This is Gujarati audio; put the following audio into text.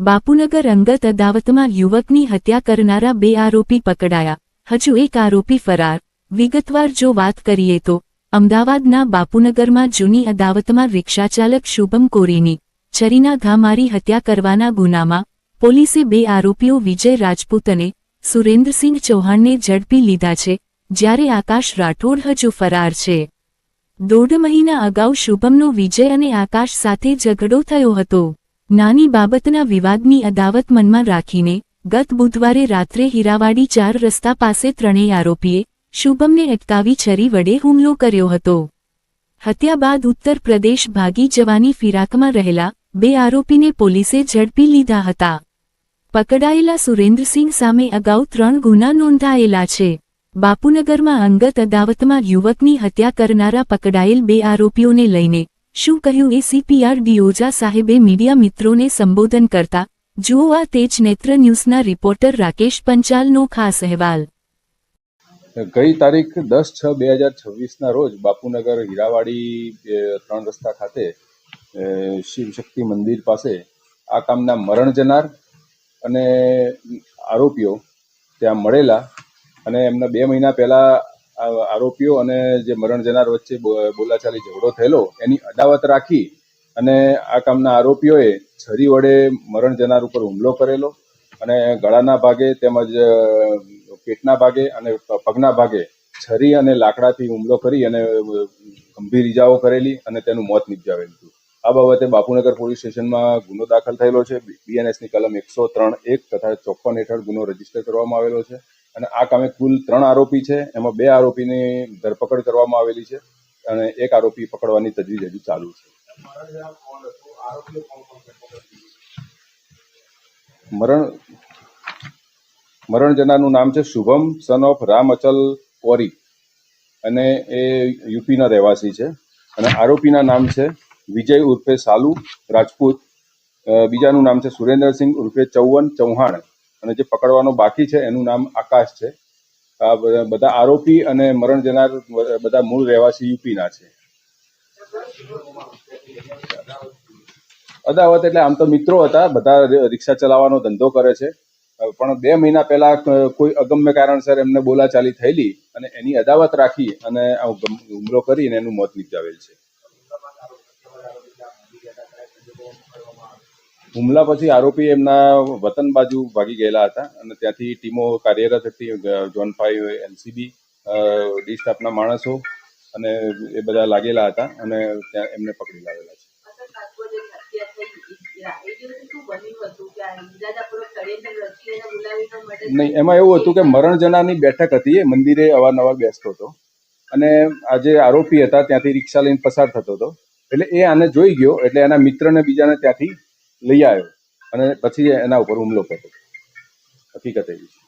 બાપુનગર અંગત અદાવતમાં યુવકની હત્યા કરનારા 2 આરોપી પકડાયા, હજુ એક આરોપી ફરાર। વિગતવાર જો વાત કરીએ તો અમદાવાદના બાપુનગરમાં જૂની અદાવતમાં રિક્ષાચાલક શુભમ કોરીની છરીના ઘા મારી હત્યા કરવાના ગુનામાં પોલીસે 2 આરોપીઓ વિજય રાજપૂત અને સુરેન્દ્રસિંહ ચૌહાણને ઝડપી લીધા છે, જ્યારે આકાશ રાઠોડ હજુ ફરાર છે। 1.5 મહિના અગાઉ શુભમનો વિજય અને આકાશ સાથે ઝઘડો થયો હતો। નાની બાબતના વિવાદની અદાવત મનમાં રાખીને ગત બુધવારે રાત્રે હીરાવાડી 4 રસ્તા પાસે 3 આરોપીએ શુભમને અટકાવી છરી વડે હુમલો કર્યો હતો। હત્યા બાદ ઉત્તર પ્રદેશ ભાગી જવાની ફિરાકમાં રહેલા 2 આરોપીને પોલીસે ઝડપી લીધા હતા। પકડાયેલા સુરેન્દ્રસિંહ સામે અગાઉ 3 ગુના નોંધાયેલા છે। બાપુનગરમાં અંગત અદાવતમાં યુવકની હત્યા કરનારા પકડાયેલ 2 આરોપીઓને લઈને શું કહ્યું એસીપી ડિયોજા સાહેબે મીડિયા મિત્રોને સંબોધન કરતા, જુઓ આ તેજ નેત્ર ન્યૂઝના રિપોર્ટર રાકેશ પંચાલનો ખાસ અહેવાલ। ગઈ તારીખ 10/6/2026ના રોજ બાપુનગર હીરાવાડી 3 રસ્તા ખાતે શિવશક્તિ મંદિર પાસે આ કામના મરણ જનાર અને આરોપીઓ ત્યાં મળેલા અને એમના 2 મહિના પહેલા આરોપીઓ અને જે મરણ જનાર વચ્ચે બોલાચાલી ઝઘડો થયેલો એની અદાવત રાખી અને આ કામના આરોપીઓએ છરી વડે મરણ જનાર ઉપર હુમલો કરેલો અને ગળાના ભાગે તેમજ પેટના ભાગે અને પગના ભાગે છરી અને લાકડાથી હુમલો કરી અને ગંભીર ઈજાઓ કરેલી અને તેનું મોત નિપજાવેલું હતું। આ બાબતે બાપુનગર પોલીસ સ્ટેશનમાં ગુનો દાખલ થયેલો છે। બીએનએસની કલમ 103(1) તથા 54 હેઠળ ગુનો રજીસ્ટર કરવામાં આવેલો છે અને આ કામે કુલ 3 આરોપી છે, એમાં 2 આરોપીની ધરપકડ કરવામાં આવેલી છે અને 1 આરોપી પકડવાની તજવીજ હજુ ચાલુ છે। મરણ જનારનું નામ છે શુભમ સન ઓફ રામ અચલ કોરી અને એ યુપીના રહેવાસી છે અને આરોપીના નામ છે વિજય ઉર્ફે સાલુ રાજપૂત, બીજાનું નામ છે સુરેન્દ્રસિંહ ઉર્ફે ચૌહાણ અને જે પકડવાનો બાકી છે એનું નામ આકાશ છે। આ બધા આરોપી અને મરણ જનાર બધા મૂળ રહેવાસી યુપીના છે। અદાવત એટલે આમ તો મિત્રો હતા, બધા રિક્ષા ચલાવવાનો ધંધો કરે છે, પણ 2 મહિના પહેલા કોઈ અગમ્ય કારણસર એમને બોલાચાલી થયેલી અને એની અદાવત રાખી અને હુમલો કરીને એનું મોત નિપજાવેલ છે। હુમલા પછી આરોપી એમના વતન બાજુ ભાગી ગયેલા હતા અને ત્યાંથી ટીમો કાર્યરત હતી, ઝોન 5 એલસીબી ડી સ્ટાફના માણસો અને એ બધા લાગેલા હતા અને ત્યાં એમને પકડી લાવેલા છે। નહીં, એમાં એવું હતું કે મરણ જનારની બેઠક હતી, એ મંદિરે અવારનવાર બેસતો હતો અને આ જે આરોપી હતા ત્યાંથી રિક્ષા લઈને પસાર થતો હતો એટલે એ આને જોઈ ગયો એટલે એના મિત્રને બીજાને ત્યાંથી લઈ આવ્યો અને પછી એના ઉપર હુમલો કર્યો। હકીકત એવી છે।